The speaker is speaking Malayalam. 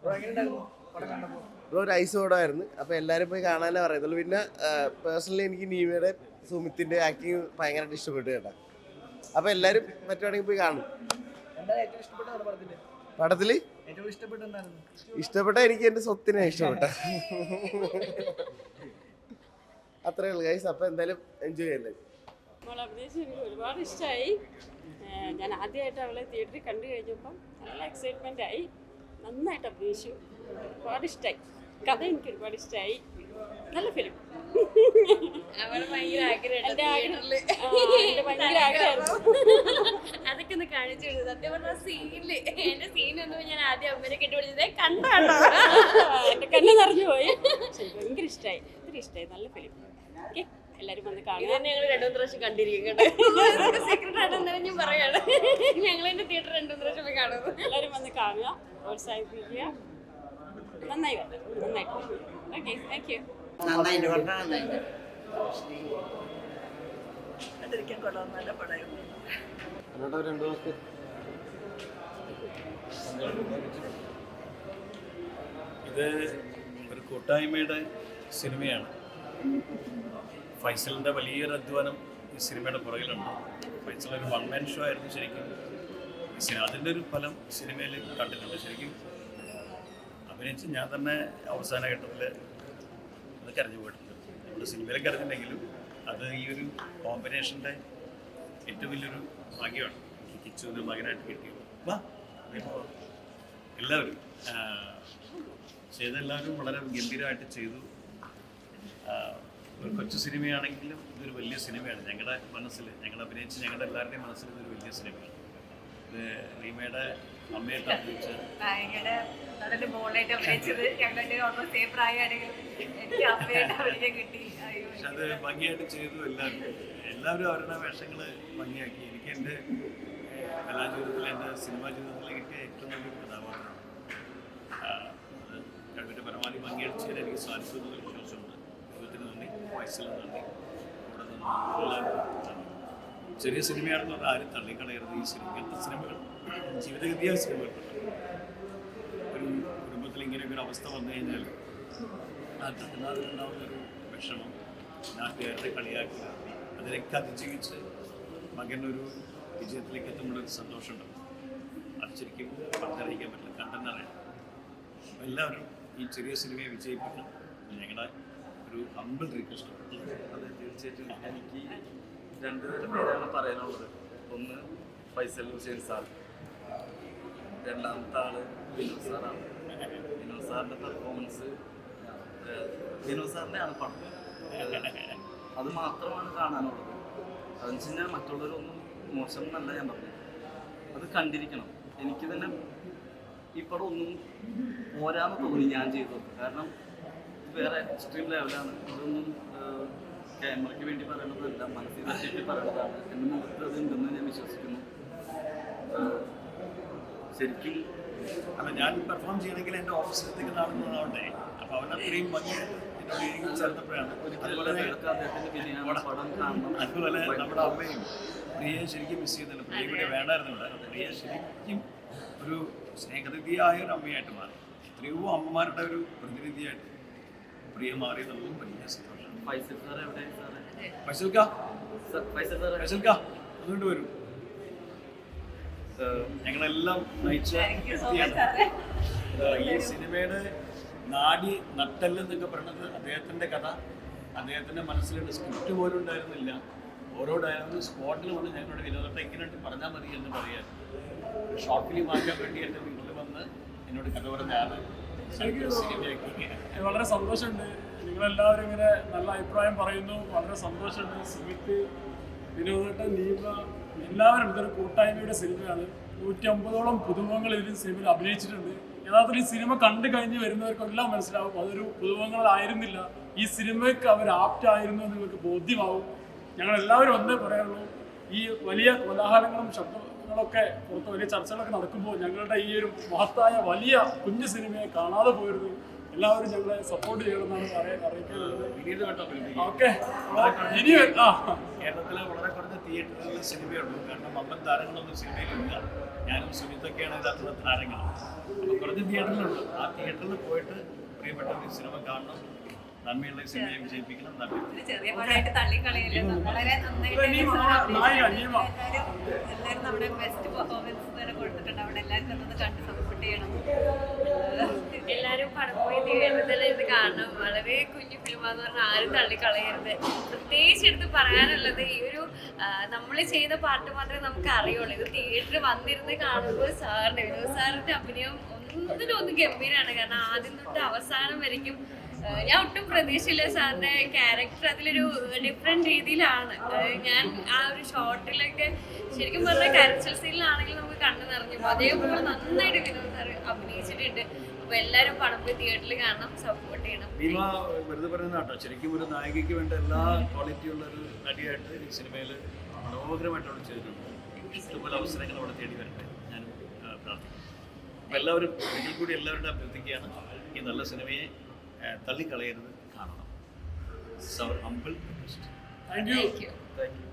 ബ്രോ ഒരു ഐസ് ഓടായിരുന്നു. അപ്പോൾ എല്ലാവരും പോയി കാണാനേ പറയുന്നുള്ളൂ. പിന്നെ പേഴ്സണലി എനിക്ക് നീവയുടെ സുമിത്തിൻ്റെ ആക്ടിങ് ഭയങ്കരമായിട്ട് ഇഷ്ടപ്പെട്ടു കേട്ടോ. അപ്പോൾ എല്ലാവരും പറ്റുവാണെങ്കിൽ പോയി കാണും. പടത്തിൽ ഇഷ്ടപ്പെട്ട എനിക്ക് എൻ്റെ സ്വത്തിനെ ഇഷ്ടപ്പെട്ട അത്രേ ഉള്ളൂ ഗൈസ്. അപ്പോൾ എന്തായാലും എൻജോയ് ചെയ്യല്ലേ. അഭിനയിച്ച് എനിക്ക് ഒരുപാട് ഇഷ്ടമായി. ഞാൻ ആദ്യമായിട്ട് അവളെ തിയേറ്ററിൽ കണ്ടു കഴിഞ്ഞപ്പം നല്ല എക്സൈറ്റ്മെൻ്റ് ആയി. നന്നായിട്ട് അഭിനയിച്ചു. ഒരുപാട് ഇഷ്ടമായി. കഥ എനിക്ക് ഒരുപാട് ഇഷ്ടമായി. നല്ല ഫിലിം. ഭയങ്കര ആഗ്രഹമായിരുന്നു അതൊക്കെ ഒന്ന് കാണിച്ചു കൊടുത്തു. സത്യം പറഞ്ഞ സീനില് എന്റെ സീനൊന്നും ഞാൻ ആദ്യം അമ്മനെ കെട്ടുപിടിച്ചതേ കണ്ടോ എന്റെ കണ്ണ് നിറഞ്ഞു പോയി. ഭയങ്കര ഇഷ്ടമായി. ഒത്തിരി ഇഷ്ടമായി. നല്ല ഫിലിം. ഓക്കെ, എല്ലാവരും വന്ന് കാണുക. ഞങ്ങൾ 2-3 പ്രാവശ്യം കണ്ടിരിക്കും കേട്ടോ. സീക്രട്ട് ആയിട്ട് എന്തായാലും ഞാൻ പറയാണ്. ഞങ്ങൾ എന്റെ തിയേറ്റർ 2-3 പ്രാവശ്യം പോയി കാണുന്നു. എല്ലാവരും വന്ന് കാണുക, പ്രോത്സാഹിപ്പിക്കുക. നന്നായി വരണം. നന്നായിട്ട്. Okay, thank you. ഇത് ഒരു കൂട്ടായ്മയുടെ സിനിമയാണ്. ഫൈസലിൻ്റെ വലിയൊരു അധ്വാനം ഈ സിനിമയുടെ പുറകിലുണ്ട്. ഫൈസൽ ഒരു വൺ മാൻ ഷോ ആയിരുന്നു ശരിക്കും ഈ സിനിമ. അതിൻ്റെ ഒരു ഫലം സിനിമയിൽ കണ്ടിട്ടുണ്ട്. ശരിക്കും അഭിനയിച്ച് ഞാൻ തന്നെ അവസാന ഘട്ടത്തിൽ അത് കരഞ്ഞു പോയിട്ടുണ്ട്. നമ്മൾ സിനിമയിൽ കരഞ്ഞിട്ടുണ്ടെങ്കിലും അത് ഈ ഒരു കോമ്പിനേഷൻ്റെ ഏറ്റവും വലിയൊരു ഭാഗ്യമാണ് ഈ കിച്ചുവിൻ്റെ മകനായിട്ട് കിട്ടിയത്. എല്ലാവരും ചെയ്തെല്ലാവരും വളരെ ഗംഭീരമായിട്ട് ചെയ്തു. ഒരു കൊച്ചു സിനിമയാണെങ്കിലും ഇതൊരു വലിയ സിനിമയാണ്. ഞങ്ങളുടെ മനസ്സിൽ, ഞങ്ങൾ അഭിനയിച്ച് ഞങ്ങളുടെ എല്ലാവരുടെയും മനസ്സിൽ ഇതൊരു വലിയ സിനിമയാണ്. ഇത് റീമയുടെ അമ്മയായിട്ട് അഭിനയിച്ച പക്ഷെ അത് ഭംഗിയായിട്ട് ചെയ്തു. എല്ലാവരും അവരുടെ വേഷങ്ങൾ ഭംഗിയാക്കി. എനിക്ക് എൻ്റെ കലാജീവിതത്തിൽ, എൻ്റെ സിനിമാ ജീവിതത്തിൽ കിട്ടിയ ഏറ്റവും നല്ലൊരു കഥാപാത്രമാണ്. കഴിവിൻ്റെ പരമാവധി ഭംഗിയായിട്ട് ചെയ്യാൻ എനിക്ക് സാധിക്കുമെന്ന് വിശ്വാസമുണ്ട്. ദൈവത്തിന് നന്ദി, വയസ്സിലും നന്ദി, ഇവിടെ നിന്ന് എല്ലാവർക്കും. ചെറിയ സിനിമയാണെന്ന് പറഞ്ഞാൽ ആരും തള്ളിക്കളയരുത്. ഈ സിനിമ, ഇങ്ങനത്തെ സിനിമകൾ ജീവിതഗതിയായ സിനിമകളുണ്ട്. ഒരു കുടുംബത്തിൽ ഇങ്ങനെയൊക്കെ ഒരു അവസ്ഥ വന്നു കഴിഞ്ഞാൽ അതിനുണ്ടാവുന്നൊരു വിഷമം, നാട്ടുകാരുടെ കളിയാക്കുക, അതിനൊക്കെ അതിജീവിച്ച് മകനൊരു വിജയത്തിലേക്ക് എത്തുമ്പോഴൊരു സന്തോഷമുണ്ടാവും. അത് ശരിക്കും പറഞ്ഞറിയിക്കാൻ പറ്റില്ല, കണ്ടെന്നറിയാം. എല്ലാവരും ഈ ചെറിയ സിനിമയെ വിജയിപ്പിക്കണം. ഞങ്ങളുടെ ഒരു ഹമ്പിൾ റിക്വസ്റ്റ്. അതെ, തീർച്ചയായിട്ടും. എനിക്ക് 2 പേരാണ് പറയാനുള്ളത്. ഒന്ന് ഫൈസൽ ഹുസൈൻ സാർ, രണ്ടാമത്തെ ആള് വിനോദ് സാറാണ്. വിനോദ് സാറിൻ്റെ പെർഫോമൻസ്, വിനോദ് സാറിൻ്റെ ആണ് പടം. അത് മാത്രമാണ് കാണാനുള്ളത്. അതെന്ന് വെച്ച് കഴിഞ്ഞാൽ മറ്റുള്ളവരൊന്നും മോശം എന്നല്ല ഞാൻ പറഞ്ഞത്. അത് കണ്ടിരിക്കണം. എനിക്ക് തന്നെ ഈ പടം ഒന്നും പോരാന്ന് തോന്നി ഞാൻ ചെയ്തത്. കാരണം വേറെ എക്സ്ട്രീം ലെവലാണ്. ഇതൊന്നും ക്യാമറയ്ക്ക് വേണ്ടി പറയണതല്ല, മനസ്സിൽ തട്ടിട്ട് പറയണതാണ്. എൻ്റെ മുഖത്ത് അത് ഉണ്ടെന്ന് ഞാൻ വിശ്വസിക്കുന്നു. ശരിക്കും അല്ല, ഞാൻ പെർഫോം ചെയ്യണമെങ്കിൽ എൻ്റെ ഓപ്പോസിറ്റത്തേക്ക് നടന്നതാവട്ടെ. അപ്പോൾ അവനത്രയും ഭംഗി എന്നോട് ചേർത്തപ്പോഴാണ്. അതുപോലെ നമ്മുടെ അമ്മയും പ്രിയയെ ശരിക്കും മിസ് ചെയ്യുന്നുണ്ട്. പ്രിയ കൂടെ വേണമായിരുന്നില്ല. പ്രിയ ശരിക്കും ഒരു സ്നേഹനിധിയായ ഒരു അമ്മയായിട്ട് മാറി. എത്രയോ അമ്മമാരുടെ ഒരു പ്രതിനിധിയായിട്ട് പ്രിയ മാറിയതും വലിയ സന്തോഷമാണ്. ഫൈസൽക്ക അതുകൊണ്ട് വരും. ഞങ്ങളെല്ലാം നയിച്ച വ്യക്തിയാണ്. ഈ സിനിമയുടെ നാടി നട്ടെല്ലെന്നൊക്കെ പറയുന്നത് അദ്ദേഹത്തിൻ്റെ കഥ. അദ്ദേഹത്തിൻ്റെ മനസ്സിലുള്ള സ്ക്രിപ്റ്റ് പോലും ഉണ്ടായിരുന്നില്ല. ഓരോ ഡയലോഗ് സ്പോട്ടിൽ വന്ന് ഞങ്ങളുടെ വിനോദത്തെ എങ്ങനെയായിട്ട് പറഞ്ഞാൽ മതി എന്ന് പറയാൻ ഷോർട്ട് ഫിലിം ആക്കാൻ വേണ്ടി എൻ്റെ വീട്ടിൽ വന്ന് എന്നോട് കഥ പറഞ്ഞാണ് സിനിമയാക്കി. വളരെ സന്തോഷമുണ്ട്. നിങ്ങളെല്ലാവരും ഇങ്ങനെ നല്ല അഭിപ്രായം പറയുന്നു. വളരെ സന്തോഷമുണ്ട്. സുമിത്ത്, വിനോദേട്ടൻ, നീവ, എല്ലാവരും ഇതൊരു കൂട്ടായ്മയുടെ സിനിമയാണ്. 150ഓളം പുതുമുഖങ്ങൾ ഇതിൽ സിനിമയിൽ അഭിനയിച്ചിട്ടുണ്ട്. യഥാർത്ഥത്തിൽ ഈ സിനിമ കണ്ടു കഴിഞ്ഞ് വരുന്നവർക്കെല്ലാം മനസ്സിലാവും അതൊരു പുതുമുഖങ്ങളായിരുന്നില്ല. ഈ സിനിമയ്ക്ക് അവർ ആപ്റ്റായിരുന്നു എന്ന് നിങ്ങൾക്ക് ബോധ്യമാവും. ഞങ്ങളെല്ലാവരും ഒന്നേ പറയാനുള്ളൂ, ഈ വലിയ കോലാഹലങ്ങളും ശബ്ദങ്ങളൊക്കെ പുറത്ത് വലിയ ചർച്ചകളൊക്കെ നടക്കുമ്പോൾ ഞങ്ങളുടെ ഈ ഒരു മഹത്തായ വലിയ കുഞ്ഞു സിനിമയെ കാണാതെ പോകരുത്. എല്ലാവരും ഞങ്ങളെ സപ്പോർട്ട് ചെയ്യണമെന്നാണ് അറിയിക്കാനുള്ളത്. ഓക്കെ, ഇനി കേരളത്തിലെ വളരെ കുറഞ്ഞ തിയേറ്ററുകളിൽ സിനിമയുള്ളൂ. കാരണം 50 താരങ്ങളൊന്നും സിനിമയിലില്ല. ഞാനും സുമിത്തൊക്കെയാണ് ഇതിനകത്തുള്ള താരങ്ങൾ. അപ്പോൾ കുറച്ച് തിയേറ്ററിലുണ്ട്. ആ തിയേറ്ററിൽ പോയിട്ട് പ്രിയപ്പെട്ട ഒരു സിനിമ കാണണം, നന്മയുള്ള ഈ സിനിമയെ വിജയിപ്പിക്കണം. നന്ദി. ചെറിയ പടമായിട്ട് തള്ളിക്കളയില്ല, വളരെ നന്നായിട്ട് എല്ലാവരും നമ്മുടെ ബെസ്റ്റ് പെർഫോമൻസ് വരെ കൊടുത്തിട്ടുണ്ട്. അവിടെ എല്ലാവർക്കും അതൊന്ന് കണ്ട് സപ്പോർട്ട് ചെയ്യണം. എല്ലാവരും പടം പോയി തിയേറ്ററിൽ ഇത് കാണണം. വളരെ കുഞ്ഞു ഫിലിമാന്ന് പറഞ്ഞാൽ ആരും തള്ളിക്കളയരുത്. പ്രത്യേകിച്ച് എടുത്ത് പറയാനുള്ളത് ഈ ഒരു നമ്മൾ ചെയ്ത പാട്ട് മാത്രമേ നമുക്ക് അറിയുള്ളൂ. ഇത് തിയേറ്ററിൽ വന്നിരുന്ന് കാണുമ്പോൾ വിനോദ് സാറിന്റെ അഭിനയം ഒന്നിനൊന്ന് ഗംഭീരമാണ്. കാരണം ആദ്യം തൊട്ട് അവസാനം വരയ്ക്കും ഞാൻ ഒട്ടും പ്രതീക്ഷയില്ല. സാറിന്റെ ക്യാരക്ടർ അതിലൊരു ഡിഫറെന്റ് രീതിയിലാണ്. ഞാൻ ആ ഒരു ഷോട്ടിലൊക്കെ ശരിക്കും പറഞ്ഞാൽ കരച്ചിൽ സീനിലാണെങ്കിൽ നമുക്ക് കണ്ണു നിറഞ്ഞു. അതേപോലെ നന്നായിട്ട് വിനോദ് സാർ അഭിനയിച്ചിട്ടുണ്ട്. അപ്പൊ എല്ലാവരും പടം പോയി തിയേറ്ററിൽ കാണണം, സപ്പോർട്ട് ചെയ്യണം. ഭീമ വെറുതെ പറയുന്ന കേട്ടോ, ശരിക്കും ഒരു നായികയ്ക്ക് വേണ്ട എല്ലാ ക്വാളിറ്റിയുള്ള ഒരു നടിയായിട്ട് ഈ സിനിമയിൽ മനോഹരമായിട്ട് അവിടെ ചെയ്തിട്ടുണ്ട്. ഇഷ്ടംപോലെ അവസരങ്ങൾ അവിടെ തേടി വരട്ടെ ഞാൻ പ്രാർത്ഥിക്കുന്നു. അപ്പോൾ എല്ലാവരും ഇതിൽ കൂടി എല്ലാവരുടെ അഭ്യർത്ഥിക്കുകയാണ്, ഈ നല്ല സിനിമയെ തള്ളിക്കളയരുത്, കാണണം. Humble request. Thank you. Thank you. Thank you.